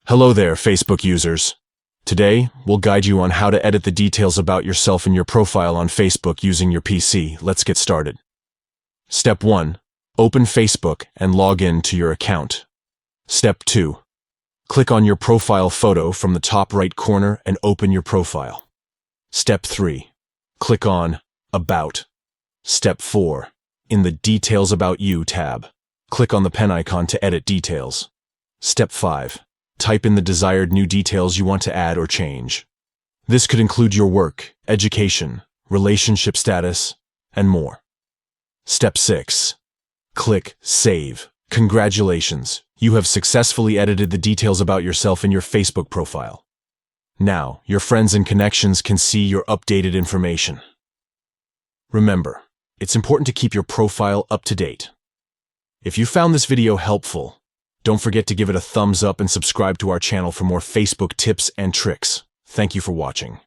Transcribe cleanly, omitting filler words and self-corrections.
Hello there, Facebook users. Today, we'll guide you on how to edit the details about yourself in your profile on Facebook using your PC. Let's get started. Step 1. Open Facebook and log in to your account. Step 2. Click on your profile photo from the top right corner and open your profile. Step 3. Click on About. Step 4. In the Details About You tab, click on the pen icon to edit details. Step 5. Type in the desired new details you want to add or change. This could include your work, education, relationship status, and more. Step 6. Click Save. Congratulations, you have successfully edited the details about yourself in your Facebook profile. Now, your friends and connections can see your updated information. Remember, it's important to keep your profile up to date. If you found this video helpful, don't forget to give it a thumbs up and subscribe to our channel for more Facebook tips and tricks. Thank you for watching.